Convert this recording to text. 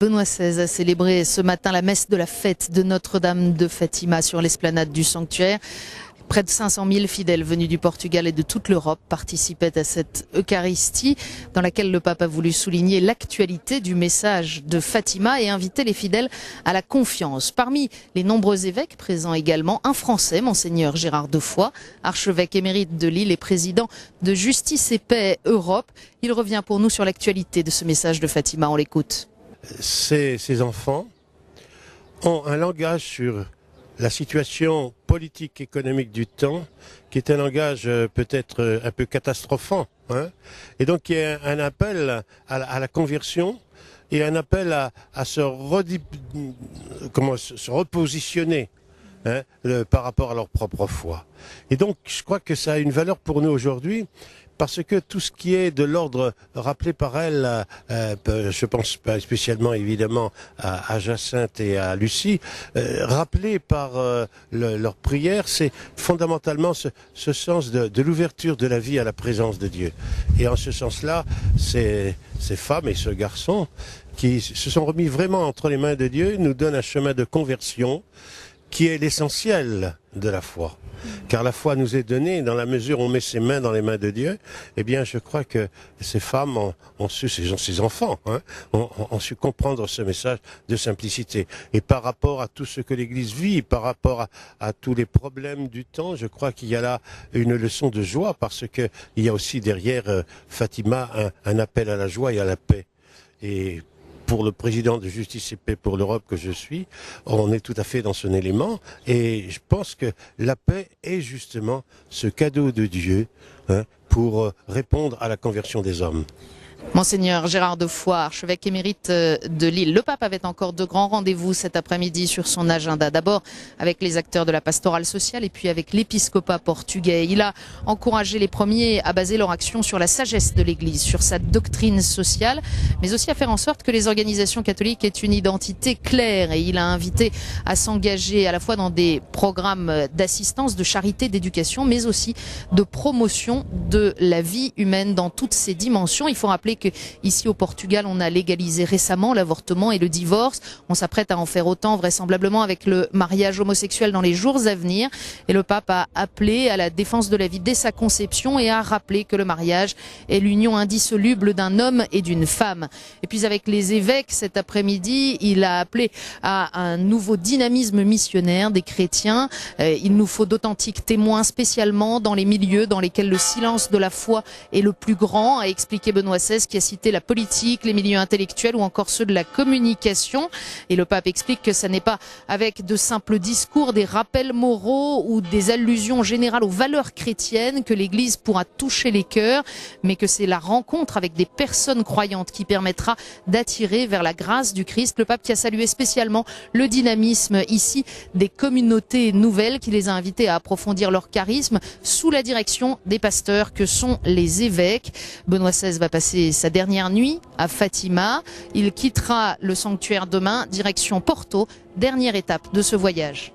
Benoît XVI a célébré ce matin la messe de la fête de Notre-Dame de Fatima sur l'esplanade du sanctuaire. Près de 500 000 fidèles venus du Portugal et de toute l'Europe participaient à cette Eucharistie dans laquelle le pape a voulu souligner l'actualité du message de Fatima et inviter les fidèles à la confiance. Parmi les nombreux évêques présents également, un Français, Monseigneur Gérard Defoy, archevêque émérite de Lille et président de Justice et Paix Europe. Il revient pour nous sur l'actualité de ce message de Fatima. On l'écoute. Ces enfants ont un langage sur la situation politique, économique du temps, qui est un langage peut-être un peu catastrophant. Et donc il y a un appel à la conversion et un appel à se repositionner par rapport à leur propre foi. Et donc je crois que ça a une valeur pour nous aujourd'hui, parce que tout ce qui est de l'ordre rappelé par elle, je pense pas spécialement évidemment à Jacinthe et à Lucie, rappelé par leur prière, c'est fondamentalement ce sens de l'ouverture de la vie à la présence de Dieu. Et en ce sens-là, ces femmes et ce garçon qui se sont remis vraiment entre les mains de Dieu nous donnent un chemin de conversion qui est l'essentiel de la foi. Car la foi nous est donnée dans la mesure où on met ses mains dans les mains de Dieu. Eh bien, je crois que ces femmes ces enfants, ont su comprendre ce message de simplicité. Et par rapport à tout ce que l'Église vit, par rapport à tous les problèmes du temps, je crois qu'il y a là une leçon de joie, parce que il y a aussi derrière Fatima un appel à la joie et à la paix. Et pour le président de Justice et Paix pour l'Europe que je suis, on est tout à fait dans son élément, et je pense que la paix est justement ce cadeau de Dieu pour répondre à la conversion des hommes. Monseigneur Gérard Defoy, archevêque émérite de Lille. Le pape avait encore de grands rendez-vous cet après-midi sur son agenda. D'abord avec les acteurs de la pastorale sociale et puis avec l'épiscopat portugais. Il a encouragé les premiers à baser leur action sur la sagesse de l'Église, sur sa doctrine sociale, mais aussi à faire en sorte que les organisations catholiques aient une identité claire. Et il a invité à s'engager à la fois dans des programmes d'assistance, de charité, d'éducation, mais aussi de promotion de la vie humaine dans toutes ses dimensions. Il faut rappeler que ici au Portugal, on a légalisé récemment l'avortement et le divorce. On s'apprête à en faire autant vraisemblablement avec le mariage homosexuel dans les jours à venir. Et le pape a appelé à la défense de la vie dès sa conception et a rappelé que le mariage est l'union indissoluble d'un homme et d'une femme. Et puis avec les évêques cet après-midi, il a appelé à un nouveau dynamisme missionnaire des chrétiens. Il nous faut d'authentiques témoins, spécialement dans les milieux dans lesquels le silence de la foi est le plus grand, a expliqué Benoît XVI, qui a cité la politique, les milieux intellectuels ou encore ceux de la communication. Et le pape explique que ça n'est pas avec de simples discours, des rappels moraux ou des allusions générales aux valeurs chrétiennes que l'Église pourra toucher les cœurs, mais que c'est la rencontre avec des personnes croyantes qui permettra d'attirer vers la grâce du Christ. Le pape qui a salué spécialement le dynamisme ici des communautés nouvelles, qui les a invités à approfondir leur charisme sous la direction des pasteurs que sont les évêques. Benoît XVI va passer sa dernière nuit à Fatima. Il quittera le sanctuaire demain, direction Porto, dernière étape de ce voyage.